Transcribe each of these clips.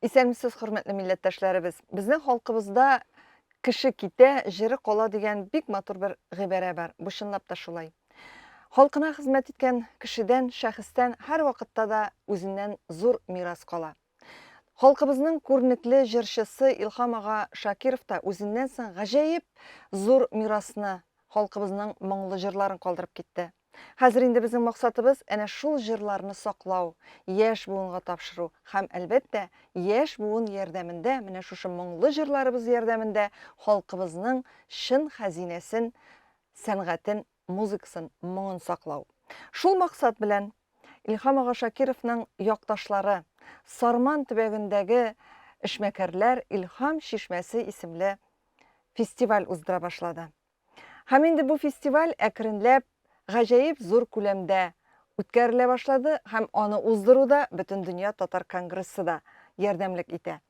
Исәнмесез, хөрмәтле милләттәшләребез. Безнең халкыбызда кеше китә, җыры кала дигән бик матур бер гыйбарә бар. Бу чынлап та шулай. Халкына хезмәт иткән кешедән, шәхестән һәр вакытта да үзеннән зур мирас кала. Халкыбызның күренекле җырчысы Илһам ага Шакиров та үзеннән соң гаҗәеп зур мирасны, халкыбызның моңлы җырларын калдырып китте. Хәзер инде безнең максатыбыз әнә шул җырларны саклау, яшь буынга тапшыру һәм әлбәттә, яшь буын ярдәмендә, менә шушы моңлы җырларыбыз ярдәмендә халкыбызның чын хәзинәсен, сәнгатен, музыкасын, моңын саклау. Шул максат белән Илһам ага Шакировның якташлары Сарман төбәгендәге эшмәкәрләр Илһам чишмәсе исемле фестиваль уздыра башлады. Һәм инде бу фестиваль әкренләп гаҗәеп зур күләмдә үткәрелә башлады һәм аны уздыруда бөтен дөнья татар конгрессы да ярдәмлек итә.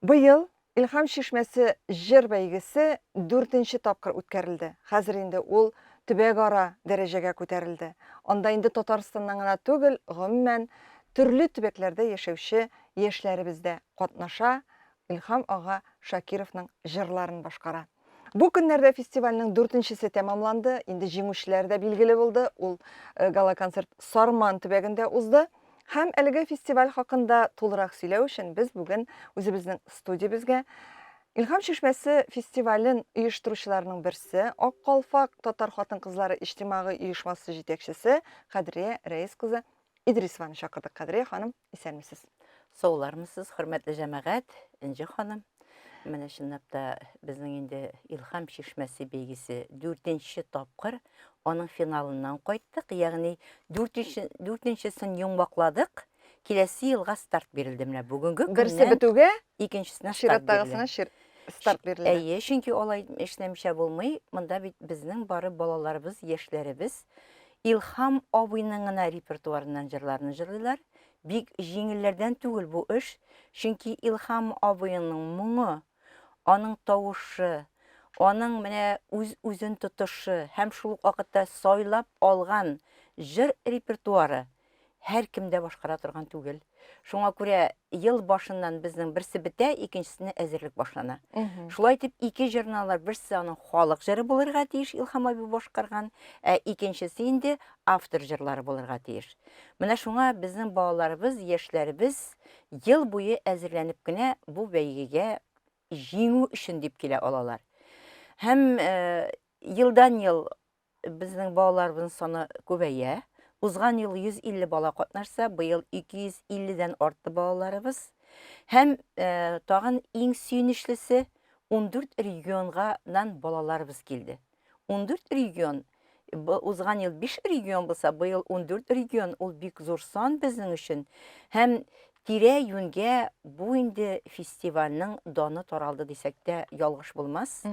Быел Илһам чишмәсе җыр бәйгесе 4нче тапкыр үткәрелде. Хәзер инде ул төбәкара дәрәҗәгә күтәрелде. Анда инде Татарстаннан гына түгел, гомумән төрле төбәкләрдә яшәүче яшьләребез дә катнаша, Илһам ага Шакировның җырларын башкара. Бу көннәрдә фестивальнең 4нчесе тәмамланды. Инде җиңүчеләр дә билгеле булды. Ул гала-концерт Сарман төбәгендә узды. Һәм әлеге фестиваль хакында тулырак сөйләү өчен без бүген үзебезнең студиябезгә Илһам чишмәсе фестивален оештыручыларның берсе, Ак калфак татар хатын-кызлары иҗтимагый оешмасы җитәкчесе Кадрия Рәис кызы Идрисованы чакырдык. Кадрия ханым, исәнмесез? Саулармысыз, хөрмәтле җәмәгать, Инҗе ханым. Менә чынлап та безнең инде Илһам чишмәсе бәйгесе 4нче тапкыр аның финалыннан кайттык. Ягъни 4нчесен йомбакладык. Киләсе елга старт бирелде. Менә бүгенге Берсе бетүгә, икенчесенә старт чираттагысына старт бирелде. Әйе, чөнки алай эшләмичә булмый. Монда бит безнең бары балаларыбыз, яшьләребез Илһам абыйның гына репертуарыннан җырларны җырлыйлар. Бик җиңелләрдән түгел бу эш, чөнки Илһам абыйның моңы, аның тавышы, аның менә үзен тотышы һәм шул ук вакытта сайлап алган җыр репертуары һәр кемдә башкара торган түгел. Шуңа күрә ел башыннан безнең берсе бетә, икенчесенә әзерлек башлана. Шулай итеп, ике җырналар, берсе аның халык җыры булырга тиеш, Илһам абый башкарган, икенчесе инде автор җырлары булырга тиеш. Менә шуңа безнең балаларыбыз, яшьләребез ел буе әзерләнеп кенә бу бәйгегә җиңү өчен дип килә алалар. Һәм елдан ел безнең балаларыбыз саны күбәя. Узган ел 150 бала катнашса, быел 250дән артты балаларыбыз. Һәм тагын иң сөйнешлесе 14 регионганнан балаларыбыз килде. 14 регион, узган ел 5 регион булса, быел 14 регион, ул бик зур сан безнең өчен. Һәм тирә-юньгә бу инде фестивальнең даны таралды дисәк тә ялгыш булмас.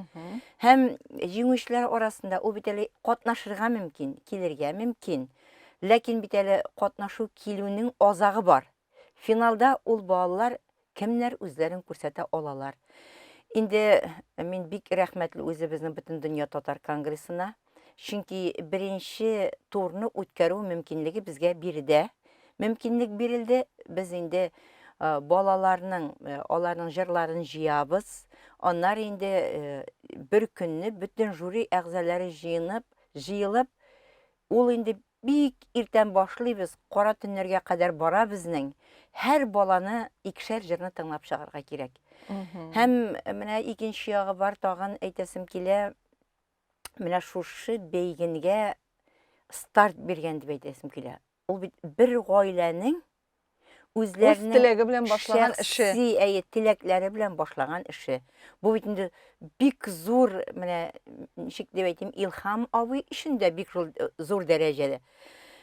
Һәм җиңүчеләр арасында ул бит әле катнашырга мөмкин, килергә мөмкин. Ләкин бит әле катнашу килүнең азагы бар. Финалда ул балалар кемнәр үзләрен күрсәтә алалар. Инде мин бик рәхмәтле үзебезнең бөтен дөнья татар конгрессына, чөнки беренче турны үткәрү мөмкинлеге безгә бирде. Мөмкинлек бирелде. Без инде балаларның, аларның җырларын җыябыз. Аннар инде бер көнне бөтен жюри әгъзалары җыелып, ул инде бик иртән башлыйбыз, кара төннәргә кадәр бара безнең. Һәр баланы икешәр җырны тыңлап чыгарга кирәк. Һәм менә икенче ягы бар, тагын әйтәсем килә, менә шушы бәйгегә старт биргән дип әйтәсем килә. Ул бит бер гаиләнең үзләренең теләге белән башлаган эше. Теләкләре белән башлаган эше. Бу бит инде бик зур, менә ничек дип әйтим, Илһам абый өчен дә бик зур дәрәҗәдә.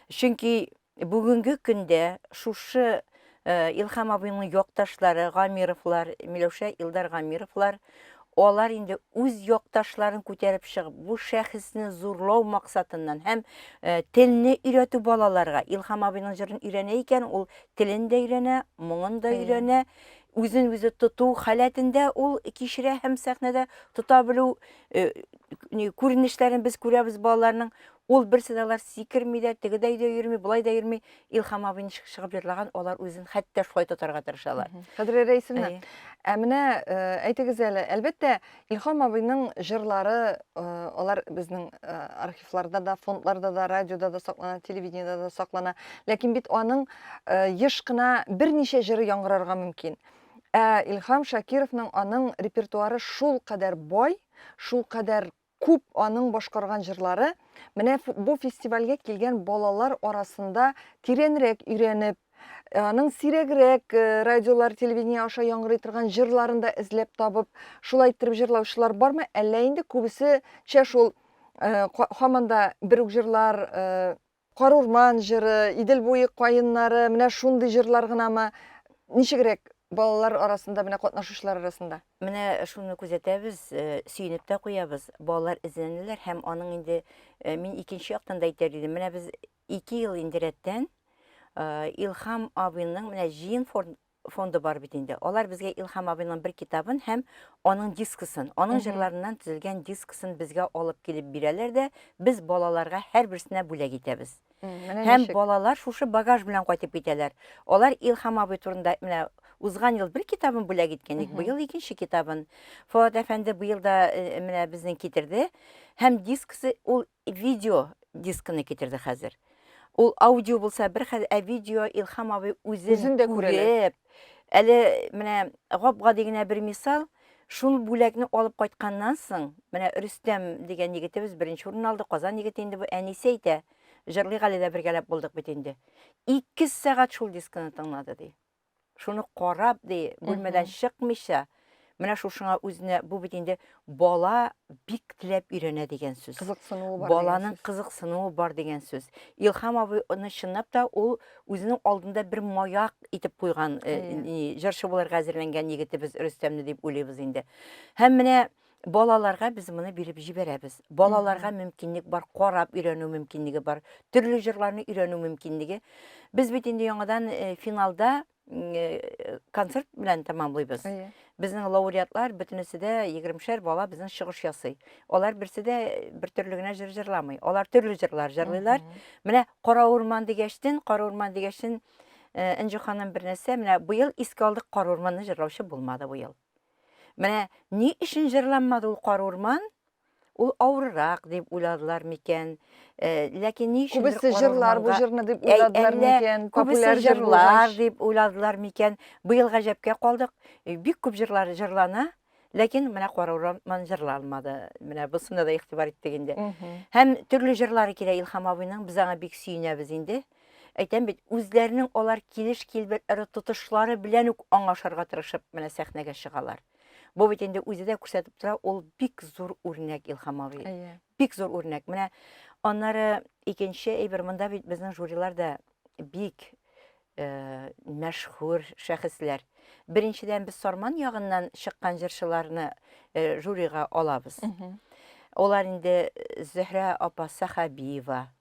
Чөнки бүгенге көндә шушы Илһам абыйның якташлары, Гамировлар, Миләүшә Илдар Гамировлар, алар инде үз якташларын күтәреп чыгып, бу шәхесне зурлау максатыннан һәм телне өйрәтү балаларга. Илһам абыйның җырын өйрәнә икән, ул телен дә өйрәнә, моңын да өйрәнә, үзен үзе тоту халәтендә ул кичерә һәм сәхнәдә тота белү күренешләрен без күрәбез балаларның. Ул берсе дә алар сикерми дә, тегедәй дә йөрми, булай да йөрми. Илһам абыйны чыгып җырлаган, алар үзен хәтта шулай тотарга тырышалар. Кадерле Рәисевна, Әй. менә әйтегез әле, әлбәттә, Илһам абыйның җырлары, алар безнең архивларда да, фондларда да, радиода да саклана, телевидениедә да саклана. Ләкин бит аның еш кына берничә җыры яңгырарга мөмкин. Илһам Шакировның аның репертуары шул кадәр бай, шул кадәр күп аның башкарган җырлары. Менә бу фестивальгә килгән балалар арасында тирәнрәк өйрәнеп, аның сирәгрәк радиолар, телевидение аша яңгырый торган җырларын да эзләп табып, шулай иттереп җырлаучылар бармы? Әллә инде күбесечә шул һаман да бер үк җырлар, Карурман җыры, Идел буе каеннары, менә шундый җырлар гынамы? Ничегрәк балалар арасында, менә катнашучылар арасында? Менә шуны күзәтәбез, сөйнеп тә куябыз. Балалар эзләнәләр һәм аның инде мин икенче яктан да әйтәр идем. Менә без 2 ел инде рәттән Илһам абыйның менә җыен фонды бар бит инде. Алар безгә Илһам абыйның бер китабын һәм аның дискысын, аның җырларыннан төзелгән дискысын безгә алып килеп бирәләр дә, без балаларга һәрберсенә бүләк итәбез. Һәм балалар шушы багаж белән кайтып китәләр. Алар Илһам абый турында менә узган ел бер китабын бүләк иткән идек, быел икенче китабын. Фуат әфәнде быел да менә безнең китерде. Һәм дискысы ул видео дискыны китерде хәзер. Ул аудио булса бер хәзер, видео Илһам абый үзен дә күрәләр. күреп, әле менә гап-гади генә бер мисал, шул бүләкне алып кайтканнан соң, менә Рөстәм дигән егетебез беренче урын алды, Казан егете инде бу, әнисе әйтә, җырлый Галидә бергәләп булдык бит инде. 2 сәгать шул дискыны тыңлады ди. Шуны карап ди, бүлмәдән чыкмыйча, менә шушыңа үзенә бу бит инде бала бик теләп өйрәнә дигән сүз. Кызыксынуы бар. Баланың кызыксынуы бар дигән сүз. Илһам абый аны чынлап та ул үзенең алдында бер маяк итеп куйган, җырчы булырга әзерләнгән егетебез Рөстәмне дип уйлыйбыз инде. Һәм менә балаларга без моны биреп җибәрәбез. Балаларга мөмкинлек бар, карап өйрәнү мөмкинлеге бар, төрле җырларны өйрәнү мөмкинлеге. Без бит инде яңадан финалда концерт белән тәмамлыйбыз. Безнең лауреатлар бөтенесе дә 20шәр бала безнең чыгыш ясый. Алар берсе дә бер төрле генә җыр җырламый. Алар төрле җырлар җырлыйлар. Менә Караурман дигәчтен, Инҗи ханым бер нәрсә, менә быел искә алдык, Караурманны җырлаучы булмады бу ел. Менә ни өчен җырланмады ул Караурман? Ул авыррак дип уйладылар микән? Ләкин ни өчен Күбесе җырлар бу җырны дип уйладылар микән? Популяр җырлар дип уйладылар микән? Быел гаҗәпкә калдык. Бик күп җырлар җырлана, ләкин менә Караурман җырланмады. Менә бусында да игътибар иттек инде. Һәм төрле җырлары килә Илһам абыйның, без аңа бик сөенәбез инде. Әйтәм бит, үзләренең алар килеш-килбәтләре, тотышлары белән үк аңлашырга тырышып менә сәхнәгә чыгалар. Бу бит инде үзе дә күрсәтеп тора, ул бик зур үрнәк Илһам абый. Бик зур үрнәк. Менә аннары икенче әйбер, монда бит безнең жюрилар да бик мәшһүр шәхесләр. Беренчедән без Сарман ягыннан чыккан җырчыларны жюрига алабыз. Олар инде Зөһрә апа Сахабиева,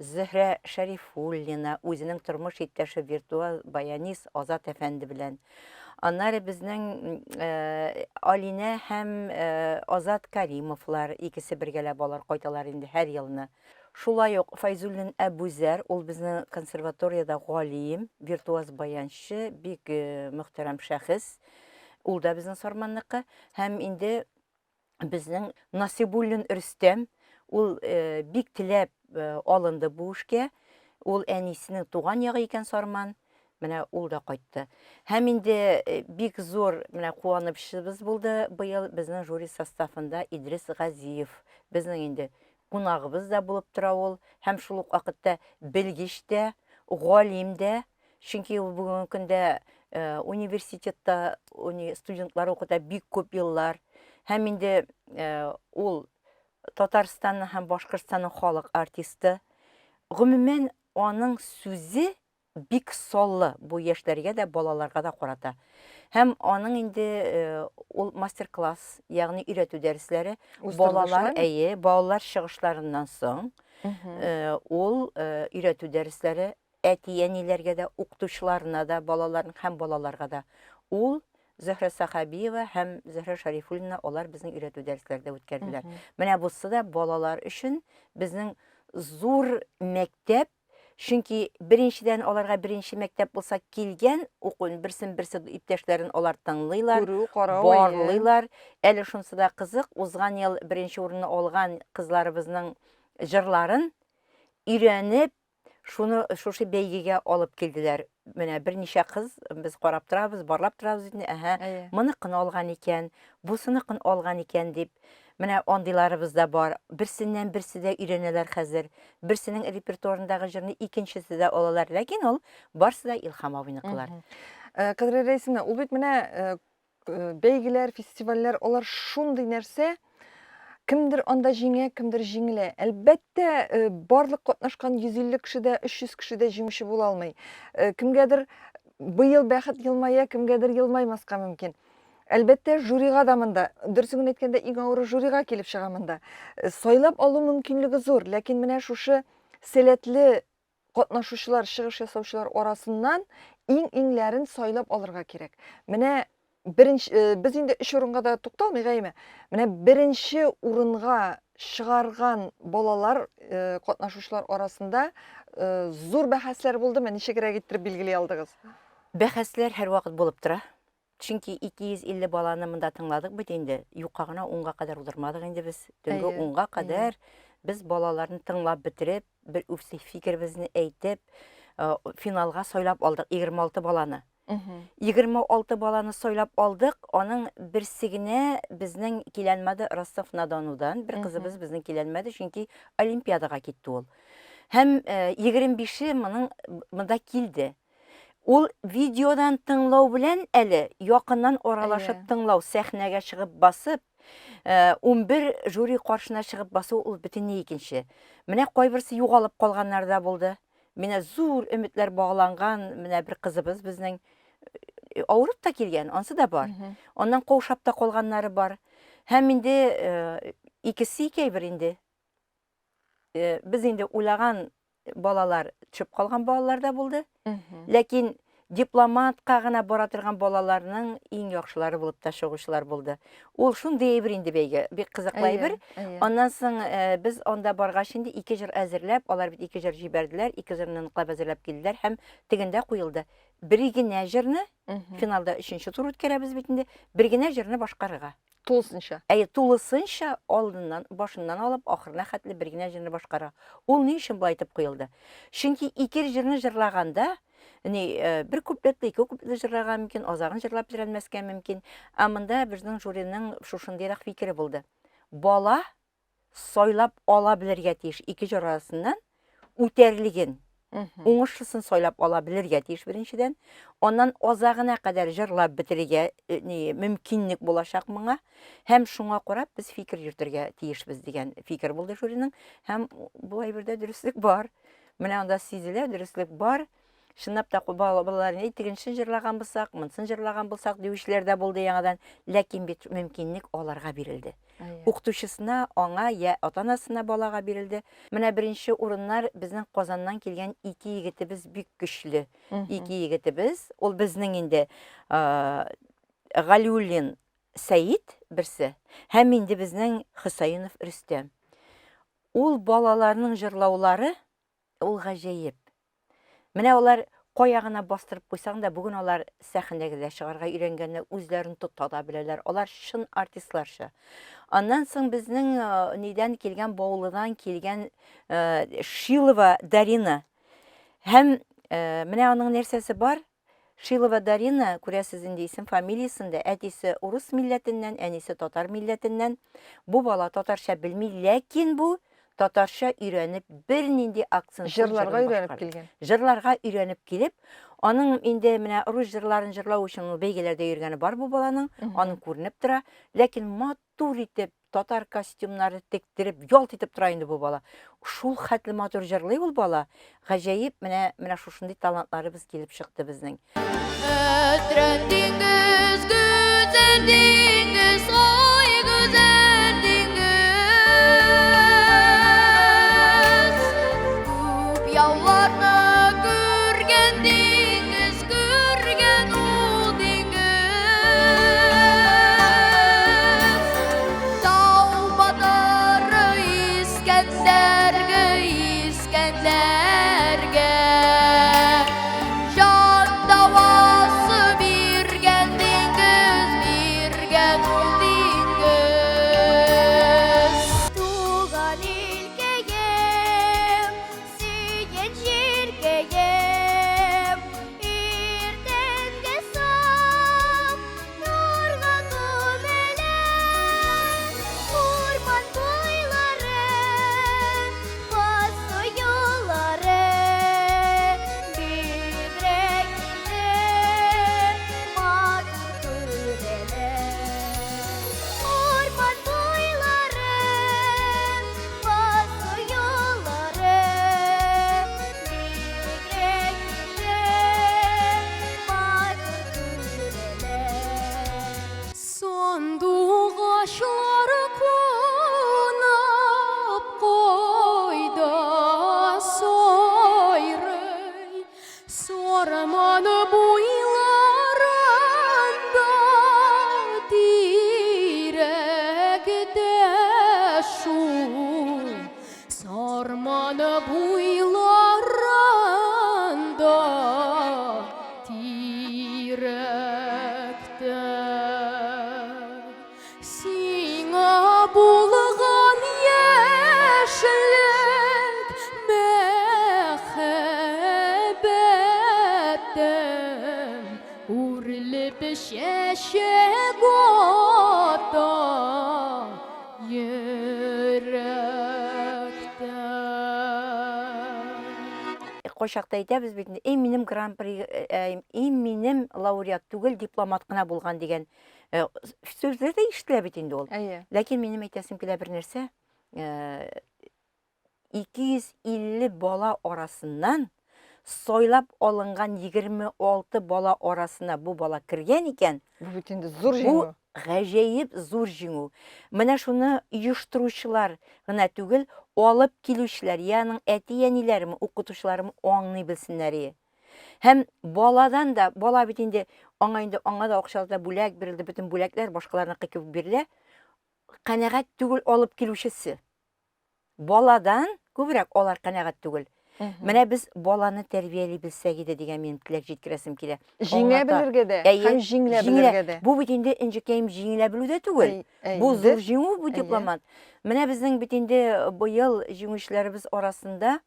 Зөһрә Шәрифуллина, үзенең тормыш иптәше виртуоз баянист Азат әфәнде белән. Аннары безнең Алинә һәм Азат Каримовлар, икесе бергәләп алар кайталар инде һәр елны. Шулай ук Файзуллин Әбүзәр, ул безнең консерваториядә галим, виртуоз баянчы, бик мөхтәрәм шәхес. Ул да безнең Сарманныкы. Һәм инде безнең Насибуллин Рөстәм, ул бик теләп алынды бу эшкә. Ул әнисенең туган ягы икән Сарман. Менә ул да кайтты. Һәм инде бик зур менә куанычыбыз булды быел безнең жюри составында Идрис Газиев. Безнең инде кунагыбыз да булып тора ул. Һәм шул ук вакытта белгеч тә, галим дә. Чөнки ул бүгенге көндә университетта студентлар укыта бик күп еллар. Һәм инде ул Татарстанның һәм Башкортстанның халык артисты. Гомумән аның сүзе бик саллы бу яшьләргә дә, балаларга да карата. Һәм аның инде ул мастер-класс, ягъни өйрәтү дәресләре балалар чыгышларыннан соң ул өйрәтү дәресләре әти-әниләргә дә, укытучыларына да, балаларның һәм балаларга да. Ул Зөһрә Сахабиева һәм Зөһрә Шәрифуллина, алар безнең өйрәтү дәресләрдә үткәрделәр. Менә бусы да балалар өчен безнең zor mektep. Çünkü birinciden olarga birinci mektep bulsa kilgen, okuyun birisi ipteşlerin olar tanlıylar, Көрүү, кароо. barlıylar. Әлі şunsı da kızık, uzgan yıl birinci urunu olgan kızlarımızın jırların үйреніп, şuşu beygige alıp geldiler. Mine bir neçe kız biz qarap turabız, barlap turabız. Mınıqın olgan iken, bu sınıqın olgan iken deyip, mine ondilarımız da var. Birsinden birisi de үйreneler hazır. Birisinin repertuarındağı jırını ikincisi de olalar. Lakin ol, barsı da ilham abinıqılar. Kadri Reisimne, ул бит менә бәйгеләр, фестивальләр, олар шундый нәрсә, кемдер анда җиңә, кемдер җиңелә. Әлбәттә, барлык катнашкан 150 кешедә, 300 кешедә җиңүче була алмый. Кемгәдер быел бәхет елмая, кемгәдер елмаймаска мөмкин. Әлбәттә, жюрига да монда, дөресен әйткәндә, иң авыры жюрига килеп чыга монда. Сайлап алу мөмкинлеге зур, ләкин менә шушы сәләтле катнашучылар, чыгыш ясаучылар арасыннан иң-иңләрен сайлап алырга кирәк. Менә без инде 3 урынга да тукталмый гайме. Менә беренче урынга чыгарган балалар, катнашучылар арасында зур бәхәсләр булды. Менә ничегрәк иттереп билгели алдыгыз? Бәхәсләр һәр вакыт булып тора. Çünkü 250 баланы монда тыңладык бит инде. Юкагына 10га кадәр уздырмадык инде без. Төнге 10га кадәр biz балаларны тыңлап бетереп, bir үфси фикербезне әйтеп, финалга сайлап алдык 26 баланы. 26 баланы сайлап алдык. Аның берсигенә безнең киләнмәде Ростов-на-Доnuдан. Bir кызыбыз безнең киләнмәде, чөнки Олимпиадага китте ул. Һәм 25-е монда килде. Ул видеодан тыңлау белән әле якыннан аралашып тыңлау, сәхнәгә чыгып басып, 11 жюри каршына чыгып басу ул бөтенләй икенче. Менә кайберсе югалып калганнар да булды. Менә зур өметләр багланган, менә bir кызыбыз безнең авырып та килгән, ансы да бар. Аннан каушап та калганнары бар. Һәм инде икесе икәйбер инде. Без инде уйлаган балалар чыгып калган балалар да булды. Ләкин дипломатка гына бара торган балаларның иң яхшылары булып та чыгучылар булды. Ул шундый әйбер инде бәйге, бик кызыклы әйбер. Аннан соң без анда баргач инде 2 җыр әзерләп, алар бит 2 җыр җибәрделәр, 2 җырны ныклап әзерләп килделәр һәм тегендә куелды. Бер генә җырны финалда 3нче тур үткәрәбез бит инде, бер генә җырны башкарырга. Тулысынча. Тулысынча алдыннан, башыннан алып, ахырына хәтле бер генә җырны башкара. Ул ни өчен булай итеп куелды? Чөнки 2 җырны җырлаганда, bir куплетлы, 2 куплетлы җырлаган мөмкин, азагын җырлап бетерелмәскә мөмкин. Монда безнең жюриның шушындыйрак фикере булды. Бала сайлап ала белергә тиеш 2 җыр арасыннан үтәрлеген, уңышлысын сайлап ала белергә тиеш беренчедән. Аннан азагына кадәр җырлап бетерергә мөмкинлек булачак моңа. Һәм шуңа карап без фикер йөртергә тиешбез дигән фикер булды жюриның. Һәм бу әйбердә дөрестлек бар. Менә анда сизелә, дөрестлек бар. Шыннап та балалар тегенче җырлаган булсак, монсын җырлаган булсак диючеләр дә булды яңадан, ләкин бит мөмкинлек аларга бирелде. Укытучысына, аңа я ата-анасына балага бирелде. Менә беренче урыннар безнең Казаннан килгән 2 егетебез бик көчле. 2 егетебез, ул безнең инде Галиуллин Сәйит берсе, һәм инде безнең Хусаинов Рөстәм. Ул балаларның җырлаулары ул гаҗәеп. Менә алар каягына бастырып куйсаң да, бүген алар сәхнәгә чыгарга өйрәнгәннәр, үзләрен тота да беләләр. Алар шын артистларча. Аннан соң безнең нидән килгән, Баулыдан килгән Шилова Дарина. Һәм менә аның нәрсәсе бар? Шилова Дарина, күрәсез инде исем фамилиясендә, әтисе урыс милләтеннән, әнисе татар милләтеннән. Бу бала татарча белми, ләкин бу татарча өйрәнеп, бер нинди акцент Җырларга өйрәнеп килгән. Җырларга өйрәнеп килеп, аның инде менә рус җырларын җырлау өчен бәйгеләрдә йөргәне бар бу баланың, аның күренеп тора, ләкин матур итеп татар костюмнары тектереп, ялт итеп тора инде бу бала. Шул хәтле матур җырлый ул бала. Гаҗәеп, менә шушындый талантларыбыз килеп чыкты безнең. Tau batarı İskender'e буйларында тирәктә сиңа булган яшьлек мәхәббәтем үрелеп чәчәк ата йөрәктә. Кайчакта әйтәбез бит, минем гран-при, минем лауреат түгел, дипломат кына булган дигән сүзләр дә ишетелә бит инде ул. Әйе. Ләкин минем әйтәсем килә бер нәрсә, 250 бала арасыннан сайлап алынган 26 бала арасына бу бала кергән икән. Бу бит инде зур Бу җиңү. гаҗәеп зур җиңү. Менә шуны оештыручылар гына түгел, алып килүчеләр, ягъни әти-әниләрме, укытучылармы аңлый белсеннәр. Һәм баладан да, бала бит инде аңа да акчаларда бүләк бирелде, бөтен бүләкләр башкаларныкы кебек бирелә. Канәгать түгел алып килүчесе. Баладан күбрәк алар канәгать түгел. Менә без баланы тәрбияли белсәк иде дигән минем теләк җиткерәсем килә. Җиңә белергә дә, һәм җиңелә белергә дә. Бу бит инде инҗекәем җиңелә белүдә түгел. Бу зур җиңү, бу дипломат. Менә безнең бит инде быел җиңүчеләребез арасында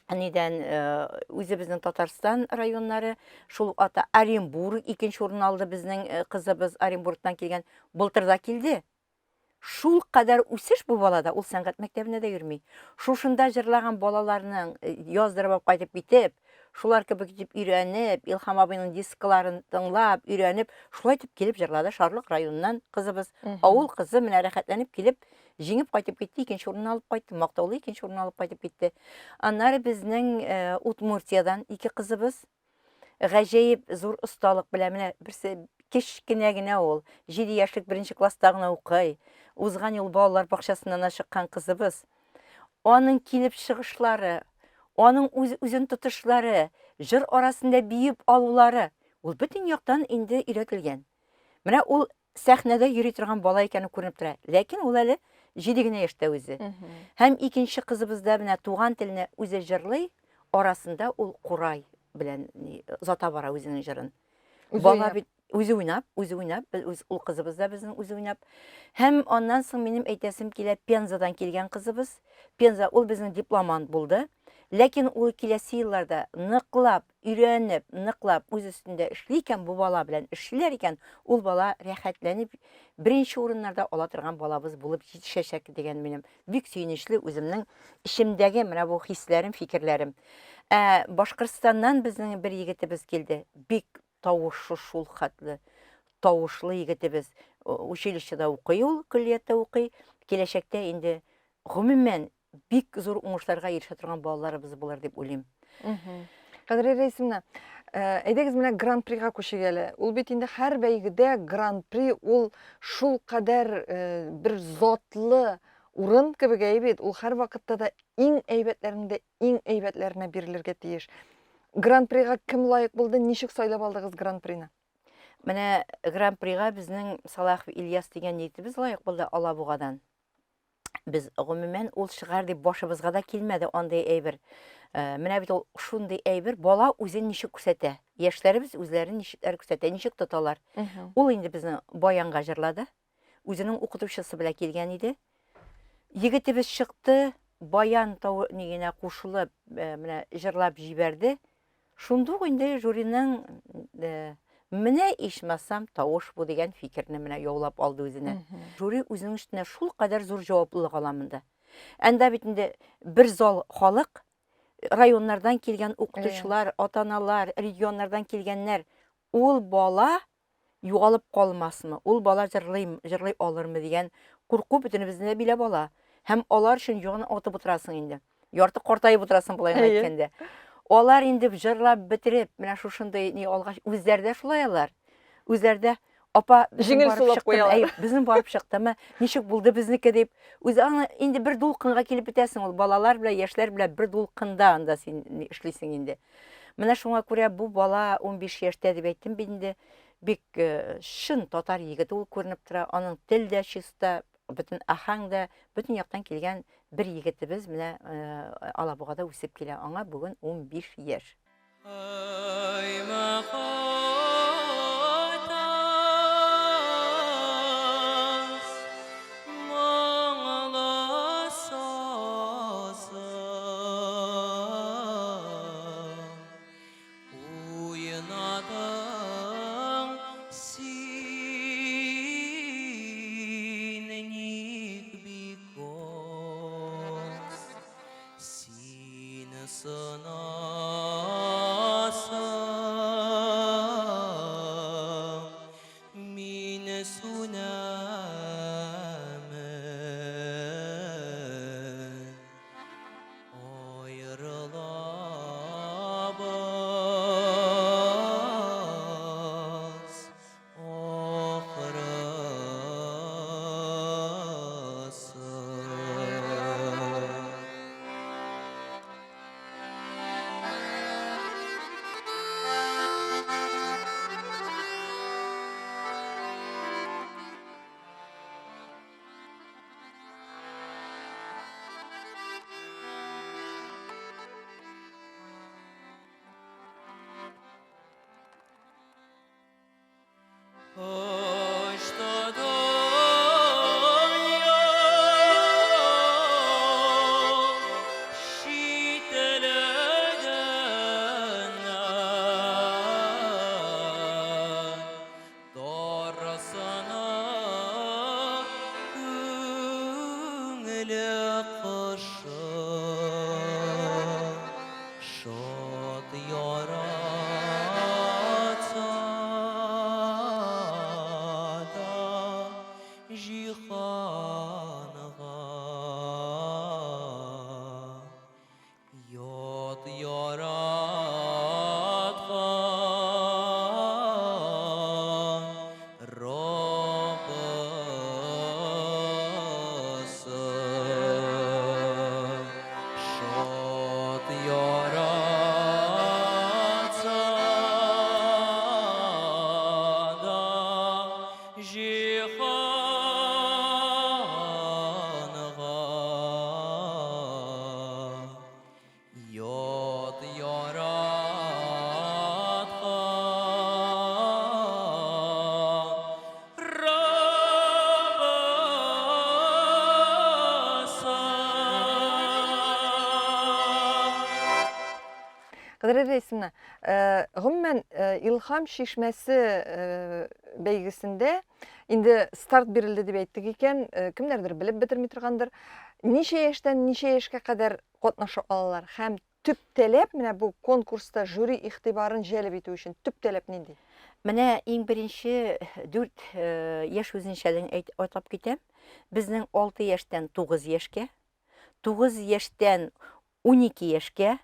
нидән үзебезнең Татарстан районнары, шул ата Оренбург икенче урын алды, безнең кызыбыз Оренбургтан килгән, былтырда килде. Шул кадәр үсеш бу балада, ул сәнгать мәктәбенә дә йөрми. Шушында җырлаган балаларның яздырып кайтып китеп, шулар кебек итеп өйрәнеп, Илһам абыйның дискларын тыңлап, өйрәнеп, шулай итеп килеп җырлады. Шарлык районыннан кызыбыз, авыл кызы менә рәхәтләнеп килеп, җиңеп кайтып китте, икенче урын алып кайтты, Мактаулы икенче урын алып кайтып китте. Аннары безнең Удмуртиядан ике кызыбыз гаҗәеп зур осталык белән менә берсе кечкенә генә ул, 7 яшьлек 1нче класста гына укый. Узган ел балалар бакчасыннан чыккан кызыбыз. Аның килеп чыгышлары, аның үзен тотышлары, җыр арасында биеп алулары, ул бөтен яктан инде өйрәтелгән. Менә ул сәхнәдә йөри торган бала икәне күренеп тора. Ләкин ул әле 7 генә яшьтә үзе. Һәм икенче кызыбызда менә туган теленә үзе җырлый, арасында ул курай белән зата бара үзенең җырын. Бала бит үзе уйнап, ул кызыбыз да безнең үзе уйнап. Һәм аннан соң минем әйтәсем килә, Пензадан килгән кызыбыз. Пенза ул безнең дипломант булды. Ләкин ул киләсе елларда ныклап, өйрәнеп, ныклап үз өстендә эшли икән, бу бала белән эшлиләр икән, ул бала рәхәтләнеп 1нче урыннарда ала торган балабыз булып җитешәчәк дигән минем бик сөенечле үземнең ичемдәге менә бу хисләрем, фикерләрем. Башкортстаннан безнең бер егетебез килде. Бик тавышы шул хәтле, тавышлы егетебез. Училищеда укый ул, көллияттә укый. Киләчәктә инде гомумән бик зур уңышларга ирешә торган балаларыбыз булыр дип уйлыйм. Кадерле рәисемне, әйдәгез менә гран-прига күчик әле. Ул бит инде һәр бәйгедә гран-при ул шул кадәр бер затлы урын кебек әйбәт. Ул һәр вакытта да иң әйбәтләрендә иң әйбәтләренә бирелергә тиеш. Гран-прига кем лайык булды? Ничек сайлап алдыгыз гран-прины? Менә гран-прига безнең Салахов Ильяс дигән егетебез лайык булды Алабугадан. Без гомумән ул шыгар дип башыбызга да килмәде андай әйбер. Менә бит ул шундый әйбер, бала үзен ничек күрсәтә. Яшьләребез үзләрен ничекләр күрсәтә, ничек тоталар. Ул инде безнең баянга җырлады. Үзенең укытучысы белән килгән иде. Егетебез чыкты, баян нигенә кушылып, менә җырлап җибәрде. Шундук инде жюриның менә ичмасам тавыш бу дигән фикерне менә яулап алды үзенә. Жюри үзенең өстенә шул кадәр зур җаваплылык аламында. Әндә бит инде бер зал халык, районнардан килгән укытучылар, ата-аналар, регионнардан килгәннәр, ул бала югалып калмасмы, ул бала җырлый алырмы дигән курку бөтенебезне биләп ала. Һәм алар өчен ягын атып утырасың инде. Ярты картаеп утырасың булай әйткәндә. Алар инде җырлап бетереп, менә шушындай ни алгач үзләрдә шулай алар. Үзләрдә апа җиңел сулап куялар. Безнең барып чыктымы, ничек булды безнеке дип, үзе аны инде бер дулкынга килеп бетәсең, ул балалар белән яшьләр белән бер дулкында анда син эшлисең инде. Менә шуңа күрә бу бала 15 яшьтә дип әйттем бит инде, бик шын татар егете ул күренеп тора, аның тел дә чиста, bütün ahaң да, bütün яктан килгән бер егетебез менә Алабугада үсеп килә. Аңа бүген 15 яшь. Кыдыры рәисемне, гомумән Илһам Шишмәсе бәйгесендә инде старт бирелде дип әйттек икән, кемнәрдер белеп бетерми торгандыр. Ничә яшьтән ничә яшькә кадәр катнаша алалар һәм төп таләп менә бу конкурста жюри игътибарын җәлеп итү өчен төп таләп нинди? Менә иң беренче 4 яшь үзенчәлеген атап китәм. Безнең 6 яшьтән 9 яшькә, 9 яшьтән 12 яшькә,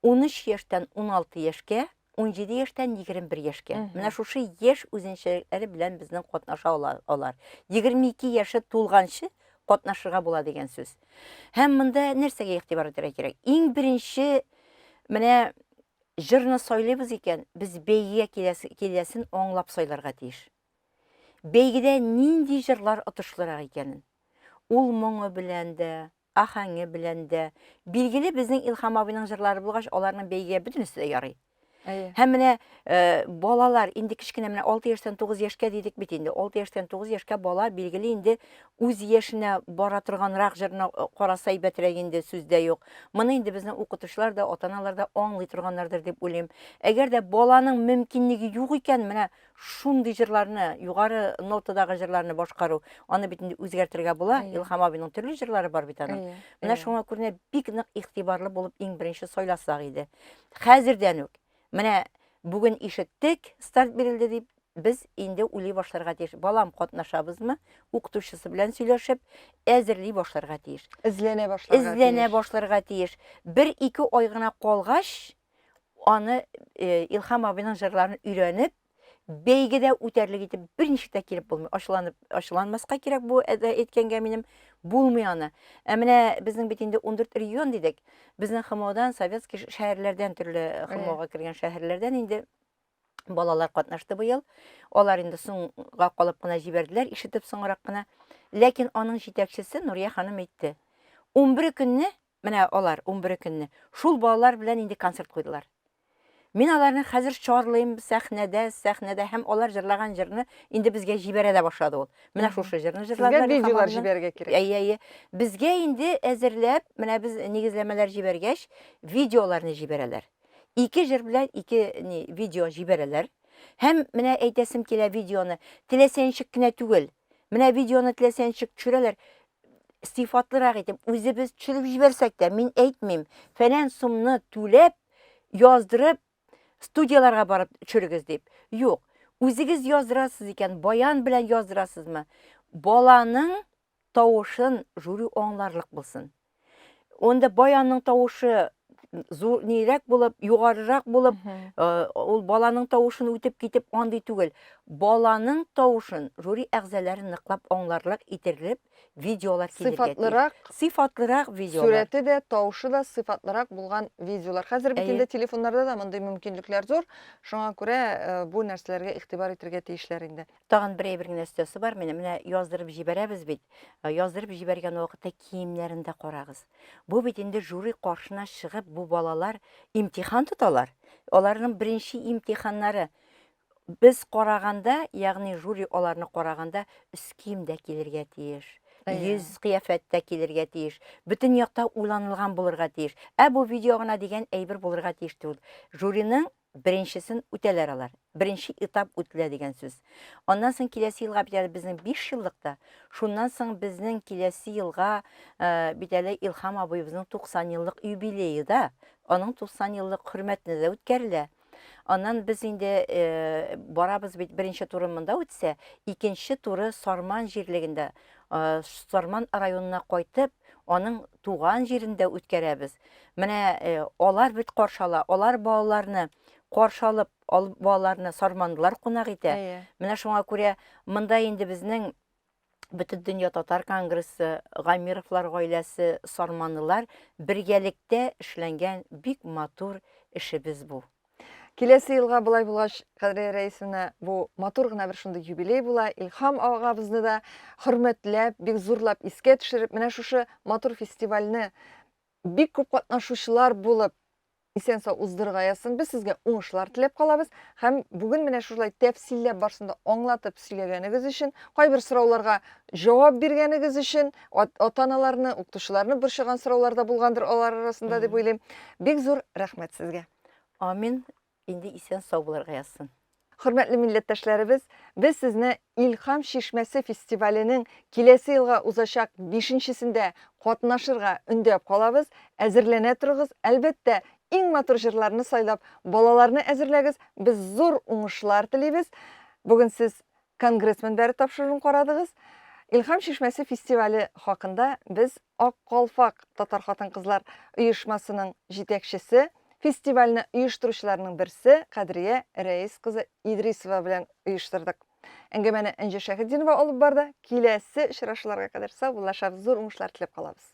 13 яшьтән 16 яшькә, 17 яшьтән 21 яшькә. Менә шушы яшь үзенчәлекләре белән безнең катнаша алар. 22 яше тулганчы катнашырга була дигән сүз. Һәм монда нәрсәгә игътибар итәргә кирәк? Иң беренче менә җырны сайлыйбыз икән, без бәйгегә киләсен аңлап сайларга тиеш. Бәйгедә нинди җырлар отышлырак икәнен, ул моңы белән дә, ахаңы белән дә, билгеле безнең Илһам абыйның җырлары булгач, аларның бәйгегә бөтенесе дә ярый. Һәм менә балалар инде кичкенә менә 6 яшьтән 9 яшькә дидек бит инде. 6 яшьтән 9 яшькә бала билгеле инде үз яшенә бара торганрак җырны караса әйбәтрәк инде сүздә юк. Моны инде безнең укытучылар да, ата-аналар да аңлый торганнардыр дип уйлыйм. Әгәр дә баланың мөмкинлеге юк икән, менә шундый җырларны, югары нотадагы җырларны башкару, аны бит инде үзгәртергә була. Илһам абыйның төрле җырлары бар бит аның. Менә шуңа күренә бик нык игътибарлы булып иң беренче сайласак иде. Хәзердән үк менә бүген ишеттек, старт бирелде дип, без инде уйлый башларга тиеш. Балам катнашабызмы? Укытучысы белән сөйләшеп, әзерли башларга тиеш. Эзләнә башларга тиеш. 1-2 ай гына калгач, аны Илһам абыйның җырларын өйрәнеп, бәйгедә үтәрлек итеп берничә дә килеп булмый. Ачуланмаска кирәк бу әйткәнгә минем булмый аны. Менә безнең бит инде 14 регион дидек. Безнең ХМОдан, советский шәһәрләрдән, төрле ХМОга кергән шәһәрләрдән инде балалар катнашты быел. Алар инде соңга калып кына җибәрделәр, ишетеп соңрак кына. Ләкин аның җитәкчесе Нурия ханым әйтте. 11 көнне, менә алар 11 көнне шул балалар белән инде концерт куйдылар. Мин аларны хәзер чарлыйм сәхнәдә һәм алар җырлаган җырны инде безгә җибәрә дә башлады ул. Менә шушы җырны Сезгә җырладылар. видеолар җибәрергә кирәк. Әйе. Безгә инде әзерләп, менә без нигезләмәләр җибәргәч, видеоларны җибәрәләр. 2 җыр белән 2 видео җибәрәләр. Һәм менә әйтәсем килә видеоны теләсәнчек кенә түгел. Менә видеоны теләсәнчек төшерәләр. Сыйфатлырак итеп, үзебез төшереп җибәрсәк тә, мин әйтмим, фәлән сумны түләп, яздырып, студияларга барып төшерегез дип. Юк, үзегез яздырасыз икән, баян белән яздырасызмы? Баланың тавышын жюри аңларлык булсын. Онда баянның тавышы зур нирәк булып, югарырак булып, ул баланың тавышын үтеп китеп андый түгел. Баланың тавышын жюри әгъзалары ныклап аңларлык итерлек видеолар килергә. Сыйфатлырак видеолар. Сүрәте дә, тавышы да сыйфатлырак булган видеолар. Хәзер бит инде телефоннарда да мондый мөмкинлекләр зур. Шуңа күрә бу нәрсәләргә игътибар итәргә тиешләр инде. Тагын бер нәрсәсе бар, менә яздырып җибәрәбез бит. Яздырып җибәргән вакытта киемнәрен дә карагыз. Бу бит инде жюри каршына чыгып, бу балалар имтихан тоталар. Аларның беренче имтиханнары. Без караганда, ягъни жюри аларны караганда, үз киемдә килергә тиеш. Йөз кыяфәттә килергә тиеш. Бүтән якта уйланылган булырга тиеш. Бу видео гына дигән әйбер булырга тиеш түгел. Жюриның беренчесен үтәләр алар. Беренче этап үтелә дигән сүз. Аннан соң киләсе елга бит безнең 5 еллыкта. Шуннан соң безнең киләсе елга бит Илһам абыебызның 90 еллык юбилее да. Аның 90 еллык хөрмәтне дә үткәрелә. Аннан без инде барабыз бит беренче туры монда үтсә, икенче туры Сарман җирлегендә, Сарман районына кайтып, аның туган җирендә үткәрәбез. Менә алар бит каршала, алар балаларны каршалып, балаларны Сармандылар кунак итә. Менә шуңа күрә монда инде безнең Бөтен дөнья татар конгрессы, Гамировлар гаиләсе, Сарманлылар бергәлектә эшләнгән бик матур эшебез бу. Киләсе елга булай булгач, Кадрия рәисенә бу матур гына бер шундый юбилей була. Илһам агабызны да хөрмәтләп, бик зурлап искә төшереп, менә шушы матур фестивальне бик күп катнашучылар булып исән-сау уздырырга язсын. Без сезгә уңышлар теләп калабыз һәм бүген менә шулай тәфсилләп барсында аңлатып сөйләгәнегез өчен, кайбер сорауларга җавап биргәнегез өчен, ата-аналарны, укытучыларны борчыган сораулар да булгандыр алар арасында дип уйлыйм. Бик зур рәхмәт сезгә. Амин. Инде исән-сау булырга язсын. Хөрмәтле милләттәшләребез, без сезне Илһам Чишмәсе фестиваленең киләсе елга узачак 5-нчесендә катнашырга өндәп калабыз. Әзерләнә торыгыз. Әлбәттә, иң матур җырларны сайлап, балаларны әзерләгез. Без зур уңышлар телибез. Бүген сез конгресс мөнбәре тапшыруын карадыгыз. Илһам Чишмәсе фестивале хакында без Ак Калфак татар хатын-кызлар оешмасының җитәкчесе, фестивальне оештыручыларның берсе Кадрия Рәис кызы Идрисова белән оештырдык. Әңгәмәне Энҗе Шәһиддинова алып барды. Киләсе очрашуларга кадәр сау булашабыз, зур уңышлар теләп калабыз.